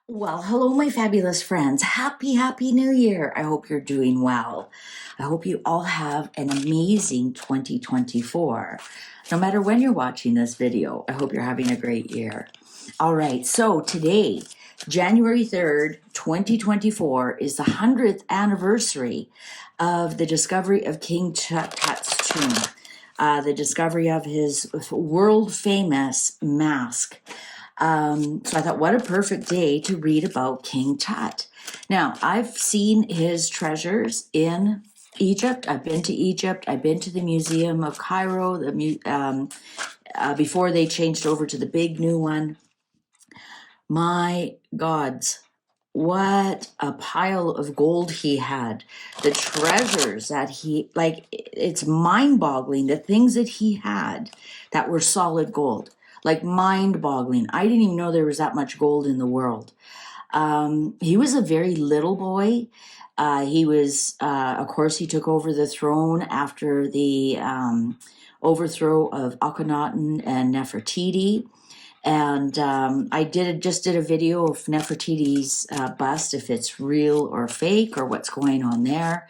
Well, hello, my fabulous friends. Happy New Year. I hope you're doing well. I hope you all have an amazing 2024. No matter when you're watching this video, I hope you're having a great year. All right, so today, January 3rd, 2024, is the 100th anniversary of the discovery of King Tut's tomb, the discovery of his world famous mask. So I thought, what a perfect day to read about King Tut. Now, I've seen his treasures in Egypt. I've been to Egypt. I've been to the Museum of Cairo, before they changed over to the big new one. My gods, what a pile of gold he had. The treasures that it's mind boggling, the things that he had that were solid gold. Like mind boggling. I didn't even know there was that much gold in the world. He was a very little boy. Of course, he took over the throne after the overthrow of Akhenaten and Nefertiti. And I just did a video of Nefertiti's bust, if it's real or fake or what's going on there.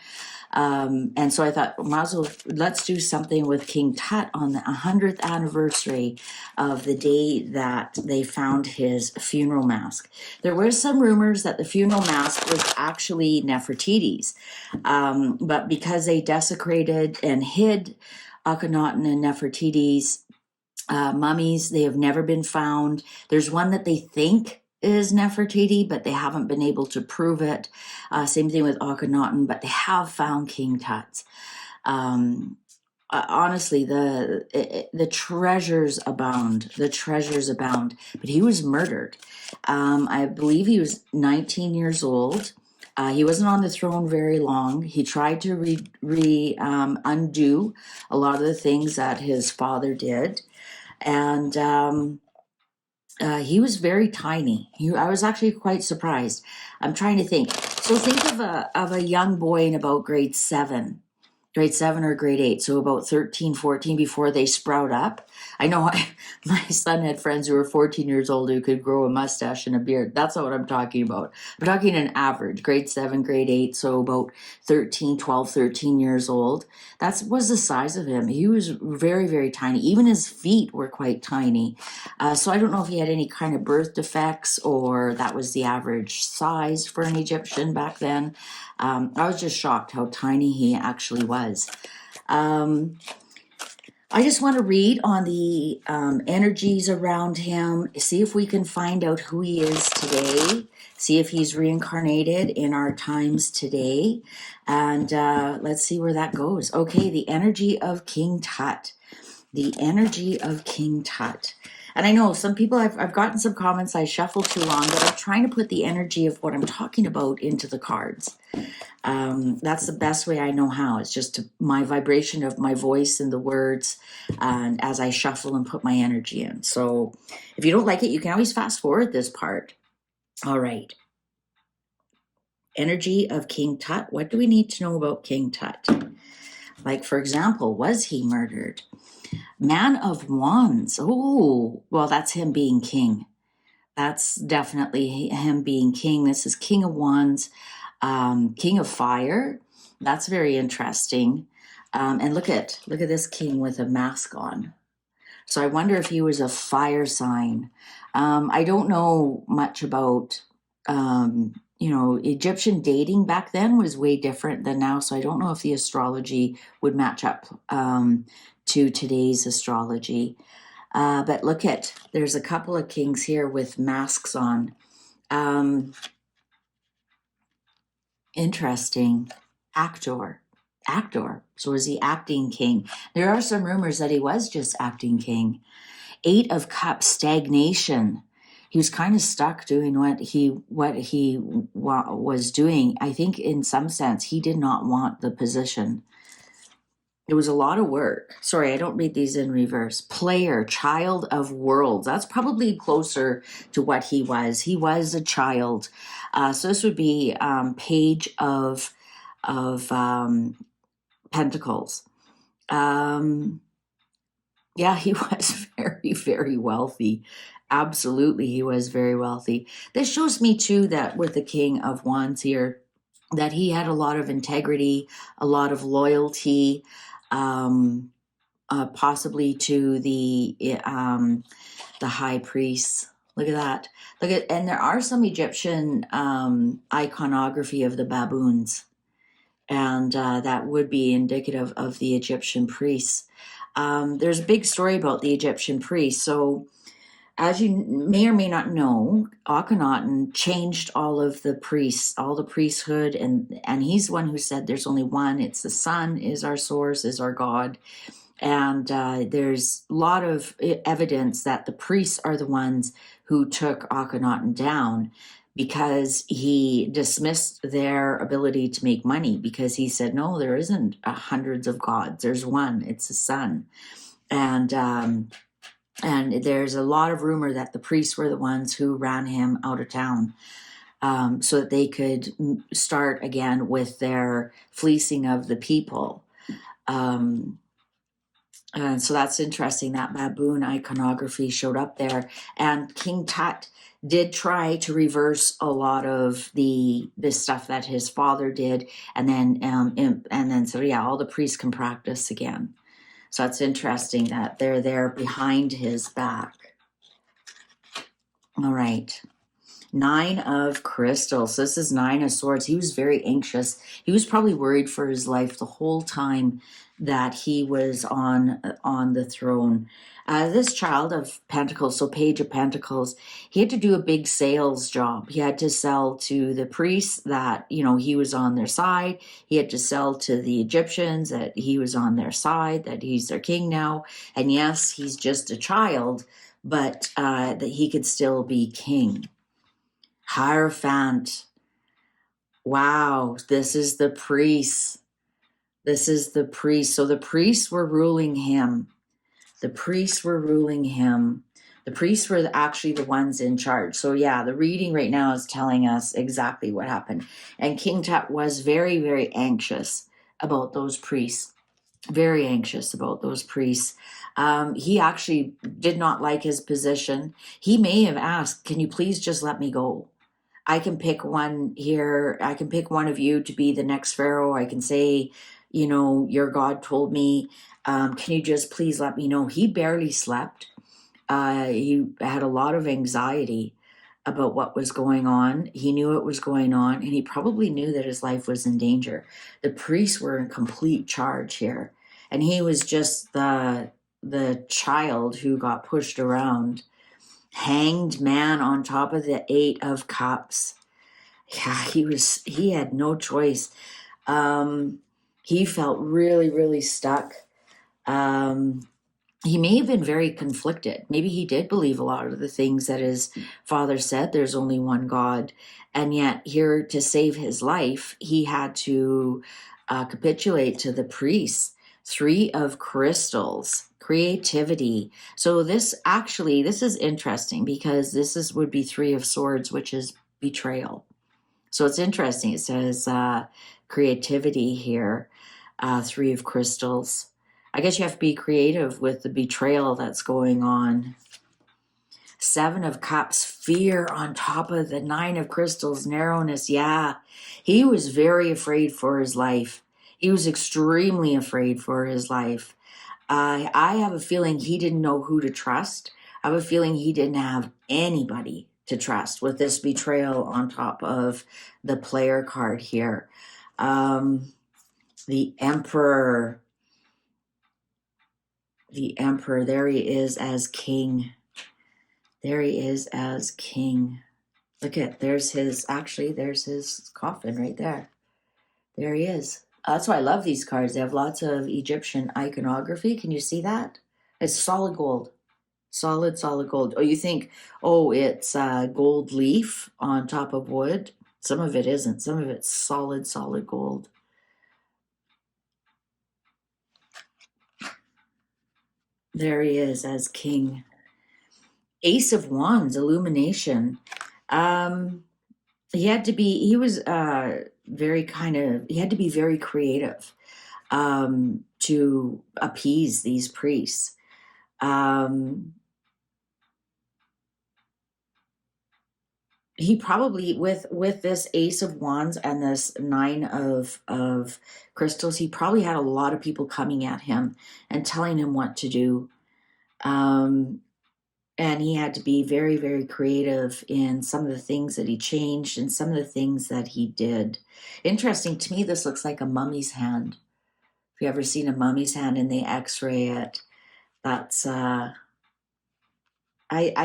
And so I thought, might as well, let's do something with King Tut on the 100th anniversary of the day that they found his funeral mask. There were some rumors that the funeral mask was actually Nefertiti's, but because they desecrated and hid Akhenaten and Nefertiti's mummies, they have never been found. There's one that they think is Nefertiti, but they haven't been able to prove it. Same thing with Akhenaten, but they have found King Tut's. Honestly, the treasures abound. The treasures abound. But he was murdered. I believe he was 19 years old. He wasn't on the throne very long. He tried to undo a lot of the things that his father did. And he was very tiny. I was actually quite surprised. I'm trying to think. So think of a young boy in about grade 7 or grade 8, so about 13, 14 before they sprout up. I know my son had friends who were 14 years old who could grow a mustache and a beard. That's not what I'm talking about. I'm talking an average, grade 7, grade 8, so about 12, 13 years old. That was the size of him. He was very, very tiny. Even his feet were quite tiny. So I don't know if he had any kind of birth defects or that was the average size for an Egyptian back then. I was just shocked how tiny he actually was. I just want to read on the energies around him, see if we can find out who he is today, see if he's reincarnated in our times today, and let's see where that goes. Okay, the energy of King Tut. The energy of King Tut. And I know some people, I've gotten some comments, I shuffle too long, but I'm trying to put the energy of what I'm talking about into the cards. That's the best way I know how. It's just my vibration of my voice and the words, and as I shuffle and put my energy in. So if you don't like it, you can always fast forward this part. All right. Energy of King Tut. What do we need to know about King Tut? Like, for example, was he murdered? Man of Wands. Oh, well, that's him being king. That's definitely him being king. This is King of Wands, King of Fire. That's very interesting. And look at this king with a mask on. So I wonder if he was a fire sign. I don't know much about, Egyptian dating back then was way different than now. So I don't know if the astrology would match up to today's astrology. But there's a couple of kings here with masks on. Interesting. Actor. So is he acting king? There are some rumors that he was just acting king. 8 of Cups, stagnation. He was kind of stuck doing what he was doing. I think in some sense he did not want the position. It was a lot of work. Sorry, I don't read these in reverse. Player, child of worlds. That's probably closer to what he was. He was a child. So this would be Page of Pentacles. Yeah, he was very, very wealthy, Absolutely, he was very wealthy. This shows me too that with the King of Wands here, that he had a lot of integrity, a lot of loyalty, um, possibly to the high priest. Look at that. Look at, and there are some Egyptian iconography of the baboons, and that would be indicative of the Egyptian priests. There's a big story about the Egyptian priests. So, as you may or may not know, Akhenaten changed all of the priests, all the priesthood, and he's the one who said there's only one. It's the sun is our source, is our God. And there's a lot of evidence that the priests are the ones who took Akhenaten down because he dismissed their ability to make money, because he said, no, there isn't hundreds of gods. There's one. It's the sun. And there's a lot of rumor that the priests were the ones who ran him out of town, so that they could start again with their fleecing of the people. And so that's interesting that baboon iconography showed up there. And King Tut did try to reverse a lot of this stuff that his father did, and then so yeah, all the priests can practice again. So it's interesting that they're there behind his back. All right. 9 of crystals. This is 9 of swords. He was very anxious. He was probably worried for his life the whole time that he was on the throne. This child of pentacles, so page of pentacles, he had to do a big sales job. He had to sell to the priests that, he was on their side. He had to sell to the Egyptians that he was on their side, that he's their king now. And yes, he's just a child, but that he could still be king. Hierophant. Wow, this is the priest. This is the priest. So the priests were ruling him. The priests were ruling him. The priests were actually the ones in charge. So yeah, the reading right now is telling us exactly what happened. And King Tut was very, very anxious about those priests. Very anxious about those priests. He actually did not like his position. He may have asked, can you please just let me go? I can pick one here. I can pick one of you to be the next pharaoh. I can say, your God told me. Can you just please let me know? He barely slept. He had a lot of anxiety about what was going on. He knew it was going on, and he probably knew that his life was in danger. The priests were in complete charge here, and he was just the child who got pushed around. Hanged man on top of the 8 of cups. Yeah, he had no choice. He felt really, really stuck. He may have been very conflicted. Maybe he did believe a lot of the things that his father said, there's only one God. And yet here to save his life, he had to capitulate to the priests. 3 of crystals. Creativity. So this is interesting, because would be 3 of swords, which is betrayal. So it's interesting. It says creativity here, 3 of crystals. I guess you have to be creative with the betrayal that's going on. 7 of cups, fear on top of the 9 of crystals, narrowness. Yeah, he was very afraid for his life. He was extremely afraid for his life. I have a feeling he didn't know who to trust. I have a feeling he didn't have anybody to trust with this betrayal on top of the player card here. The Emperor. The Emperor, there he is as king. There he is as king. Look at, there's his coffin right there. There he is. That's why I love these cards. They have lots of Egyptian iconography. Can you see that? It's solid gold. Solid gold. Oh, you think, it's gold leaf on top of wood? Some of it isn't. Some of it's solid gold. There he is as king. Ace of Wands, illumination. He had to be very creative to appease these priests. he probably, with this Ace of Wands and this Nine of Crystals, he probably had a lot of people coming at him and telling him what to do. And he had to be very, very creative in some of the things that he changed and some of the things that he did. Interesting to me, this looks like a mummy's hand. If you ever seen a mummy's hand and they X-ray it, that's I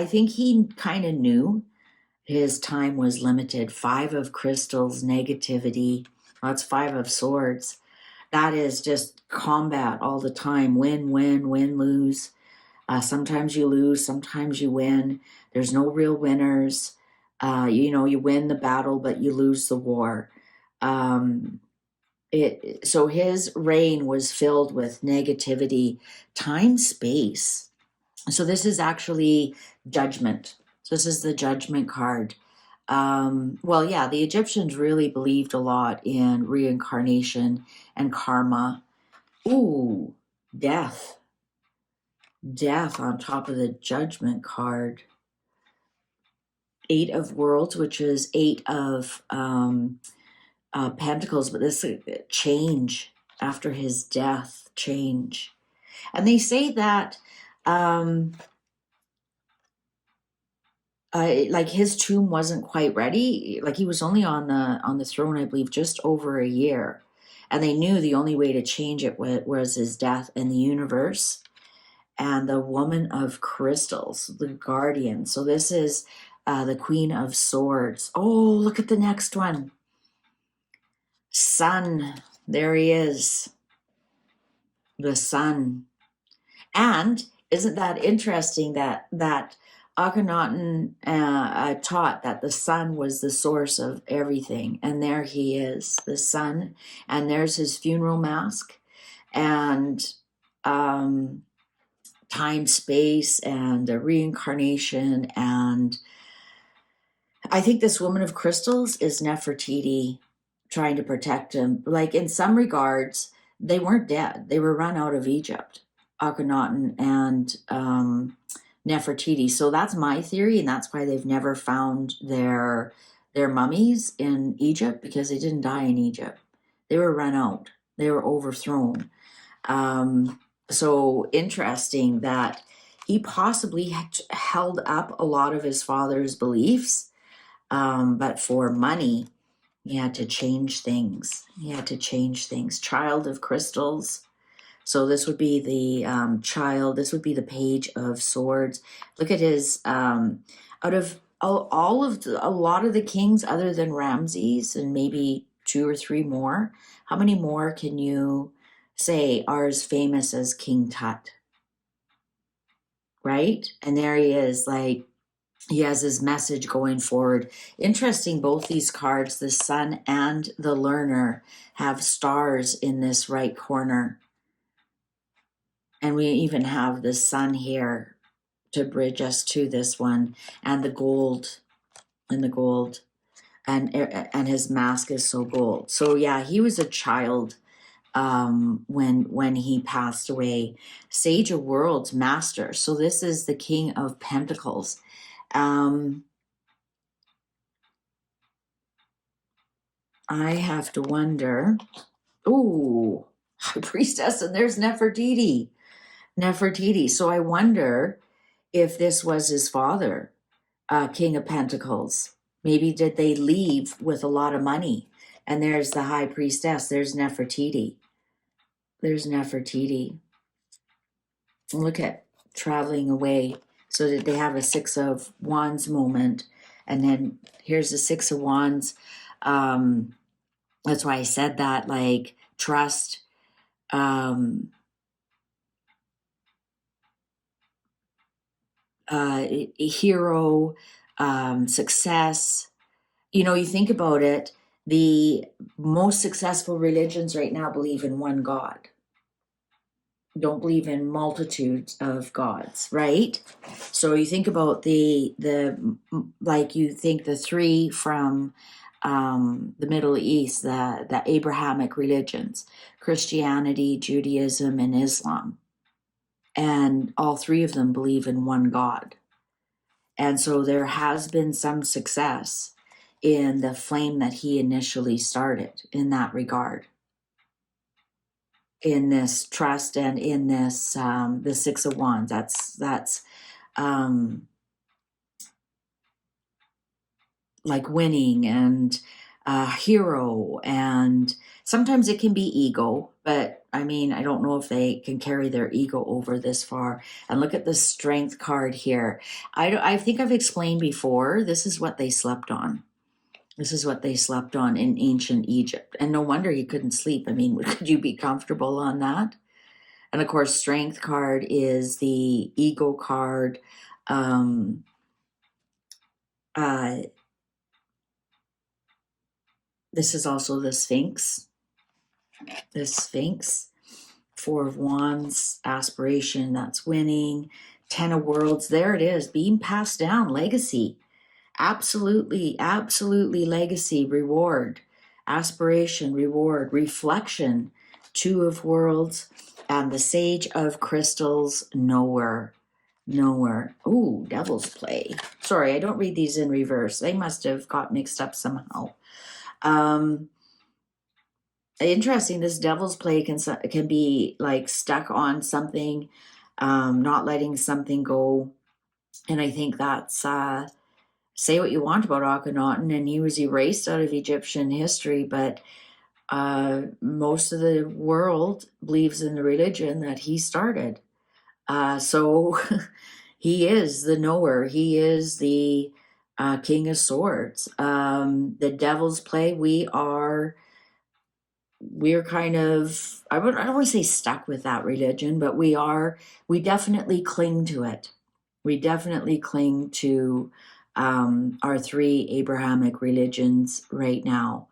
think he kind of knew his time was limited. Five of Crystals, negativity. That's Five of Swords. That is just combat all the time. Win, win, win, lose. Sometimes you lose, sometimes you win. There's no real winners. You win the battle, but you lose the war. So his reign was filled with negativity, time, space. So this is actually judgment. So this is the judgment card. The Egyptians really believed a lot in reincarnation and karma. Ooh, death. Death on top of the judgment card. Eight of Worlds, which is eight of Pentacles, but this change after his death, change. And they say that like his tomb wasn't quite ready. Like he was only on the throne, I believe, just over a year. And they knew the only way to change it was his death in the universe. And the Woman of Crystals, the Guardian. So this is the Queen of Swords. Oh, look at the next one. Sun. There he is. The sun. And isn't that interesting that Akhenaten taught that the sun was the source of everything. And there he is, the sun. And there's his funeral mask. And time, space, and the reincarnation. And I think this Woman of Crystals is Nefertiti trying to protect him. Like in some regards, they weren't dead. They were run out of Egypt, Akhenaten and Nefertiti. So that's my theory, and that's why they've never found their mummies in Egypt, because they didn't die in Egypt. They were run out. They were overthrown. So interesting that he possibly held up a lot of his father's beliefs, but for money, he had to change things. Child of Crystals. So this would be the child. This would be the Page of Swords. Look at his, out of a lot of the kings other than Ramses and maybe two or three more, how many more can you say are as famous as King Tut? Right? And there he is, like, he has his message going forward. Interesting, both these cards, the Sun and the Learner, have stars in this right corner. And we even have the sun here to bridge us to this one, and the gold, and his mask is so gold. So yeah, he was a child when he passed away. Sage of Worlds, Master. So this is the King of Pentacles. I have to wonder. Ooh, High Priestess, and there's Nefertiti. So I wonder if this was his father, King of Pentacles. Maybe did they leave with a lot of money? And there's the High Priestess. There's Nefertiti. Look at traveling away. So that they have a Six of Wands moment. And then here's the Six of Wands. That's why I said that, like, trust. Hero, success. You think about it, the most successful religions right now believe in one God. Don't believe in multitudes of gods, right? So you think about the you think the three from the Middle East, the Abrahamic religions, Christianity, Judaism, and Islam. And all three of them believe in one God. And so there has been some success in the flame that he initially started in that regard, in this trust and in this the Six of Wands. That's like winning and hero, and sometimes it can be ego, but I mean, I don't know if they can carry their ego over this far. And look at the Strength card here. I think I've explained before, this is what they slept on. This is what they slept on in ancient Egypt. And no wonder you couldn't sleep. I mean, could you be comfortable on that? And of course, Strength card is the ego card. This is also the Sphinx. The Sphinx. Four of Wands, aspiration, that's winning. 10 of Worlds, there it is, being passed down, legacy. Absolutely, absolutely legacy, reward, aspiration, reward, reflection. 2 of Worlds, and the Sage of Crystals, nowhere. Nowhere. Ooh, Devil's Play. Sorry, I don't read these in reverse. They must have got mixed up somehow. Interesting, this Devil's Play can be like stuck on something, not letting something go. And I think that's say what you want about Akhenaten, and he was erased out of Egyptian history, but most of the world believes in the religion that he started. So he is the knower. He is the King of Swords. The Devil's Play, we're kind of, I don't want to say stuck with that religion, but we definitely cling to it. We definitely cling to our 3 Abrahamic religions right now.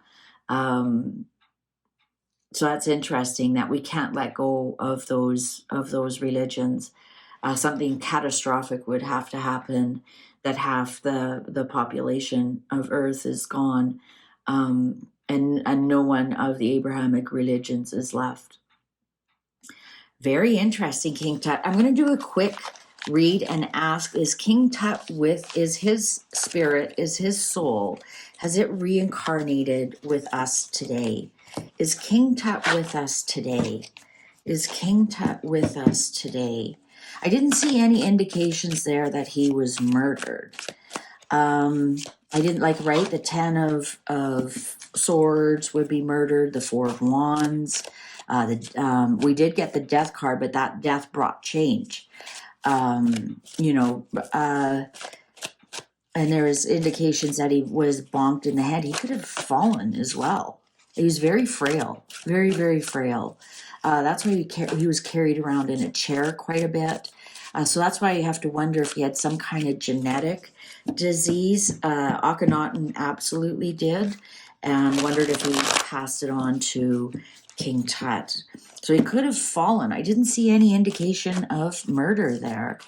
So that's interesting that we can't let go of those religions. Something catastrophic would have to happen, that half the population of Earth is gone, and no one of the Abrahamic religions is left. Very interesting, King Tut. I'm going to do a quick read and ask, is King Tut is his spirit, is his soul, has it reincarnated with us today? Is King Tut with us today? Is King Tut with us today? I didn't see any indications there that he was murdered. I didn't right? The 10 of Swords would be murdered, the 4 of Wands. We did get the Death card, but that death brought change. And there was indications that he was bonked in the head. He could have fallen as well. He was very frail, very, very frail. That's why he was carried around in a chair quite a bit. So that's why you have to wonder if he had some kind of genetic disease. Akhenaten absolutely did, and wondered if he passed it on to King Tut. So he could have fallen. I didn't see any indication of murder there.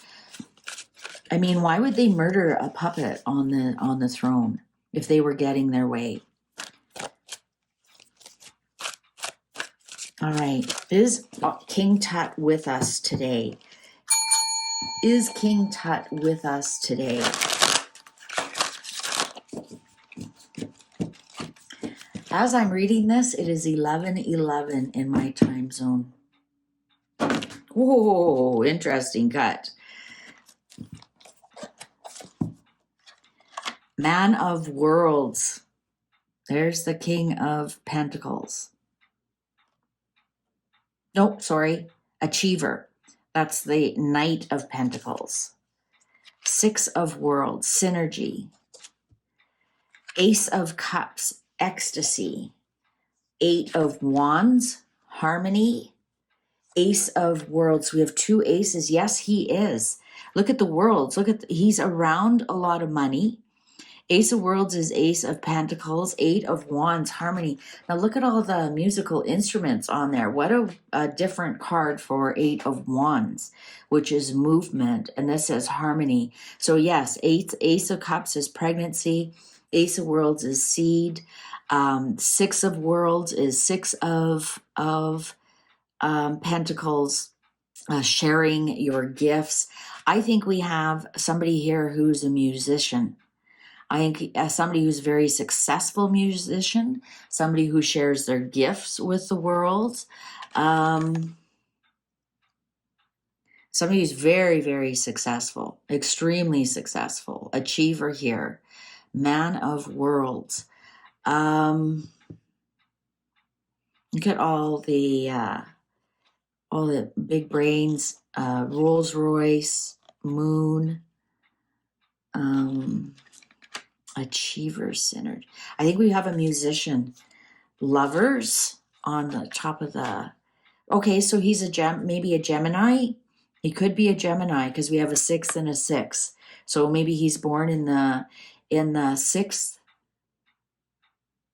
I mean, why would they murder a puppet on the throne if they were getting their way? All right, is King Tut with us today? Is King Tut with us today? As I'm reading this, it is 11:11 in my time zone. Whoa, interesting cut. Man of Worlds. There's the King of Pentacles. Nope, sorry. Achiever. That's the Knight of Pentacles. 6 of Worlds. Synergy. Ace of Cups. Ecstasy. 8 of Wands. Harmony. Ace of Worlds. We have 2 aces. Yes, he is. Look at the worlds. He's around a lot of money. Ace of Worlds is Ace of Pentacles. 8 of Wands, harmony. Now look at all the musical instruments on there. What a different card for 8 of Wands, which is movement, and this says harmony. So yes, Ace of Cups is pregnancy. Ace of Worlds is seed. 6 of Worlds is 6 of Pentacles. sharing your gifts. I think we have somebody here who's a musician. I think somebody who's a very successful musician, somebody who shares their gifts with the world. Somebody who's very, very successful, extremely successful, achiever here, man of worlds. Look at all the big brains, Rolls Royce, Moon, achiever centered. I think we have a musician, lovers on the top of the. Okay, so he's maybe a Gemini. He could be a Gemini because we have a 6 and a 6. So maybe he's born in the 6th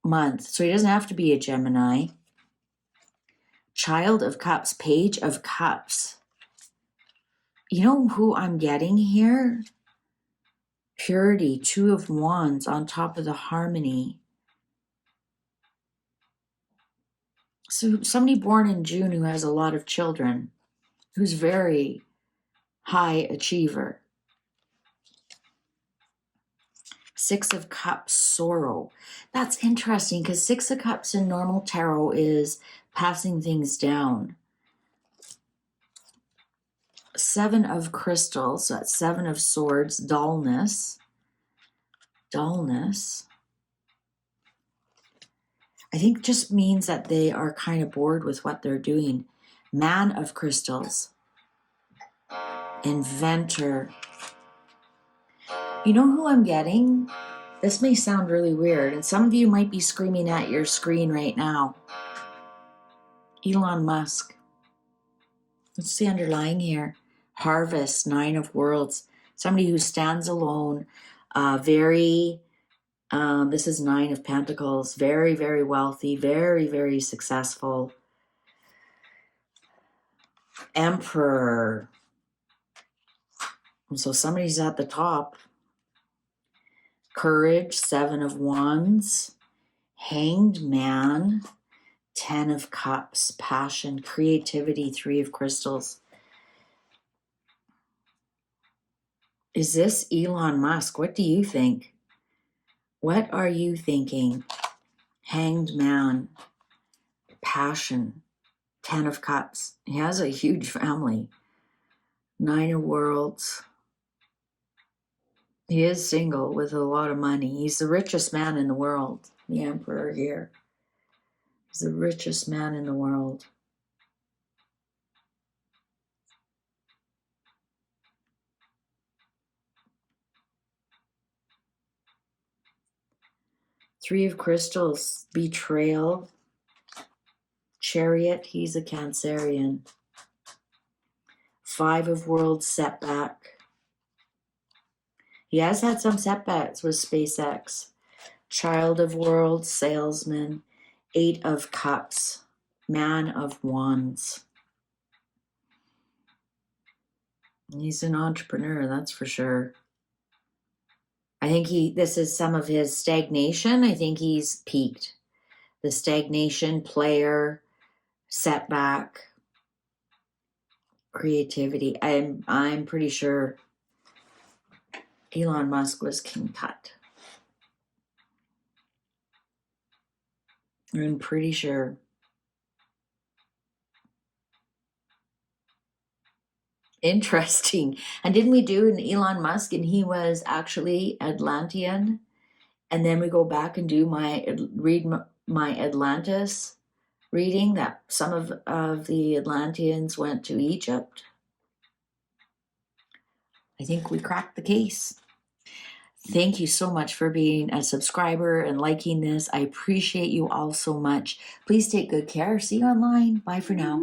month. So he doesn't have to be a Gemini. Child of Cups, Page of Cups. You know who I'm getting here? Purity, 2 of Wands on top of the Harmony. So somebody born in June who has a lot of children, who's very high achiever. 6 of Cups, Sorrow. That's interesting because 6 of Cups in normal tarot is passing things down. 7 of Crystals, so that's 7 of Swords, dullness. Dullness. I think just means that they are kind of bored with what they're doing. Man of Crystals. Inventor. You know who I'm getting? This may sound really weird, and some of you might be screaming at your screen right now. Elon Musk. What's the underlying here? Harvest, 9 of Worlds. Somebody who stands alone, this is 9 of Pentacles, very, very wealthy, very, very successful. Emperor. So somebody's at the top. Courage, 7 of Wands. Hanged Man, 10 of Cups. Passion, creativity, 3 of Crystals. Is this Elon Musk? What do you think? What are you thinking? Hanged Man, passion, 10 of Cups. He has a huge family. 9 of Worlds. He is single with a lot of money. He's the richest man in the world. The Emperor here. He's the richest man in the world. Three of Crystals, betrayal. Chariot, he's a Cancerian. 5 of Worlds, setback. He has had some setbacks with SpaceX. Child of Worlds, salesman. 8 of Cups, man of Wands. He's an entrepreneur, that's for sure. I think this is some of his stagnation. I think he's peaked. The stagnation, player, setback, creativity. I'm pretty sure Elon Musk was King Tut. I'm pretty sure. Interesting. And didn't we do an Elon Musk and he was actually Atlantean? And then we go back and do read my Atlantis reading that some of the Atlanteans went to Egypt. I think we cracked the case. Thank you so much for being a subscriber and liking this. I appreciate you all so much. Please take good care. See you online. Bye for now.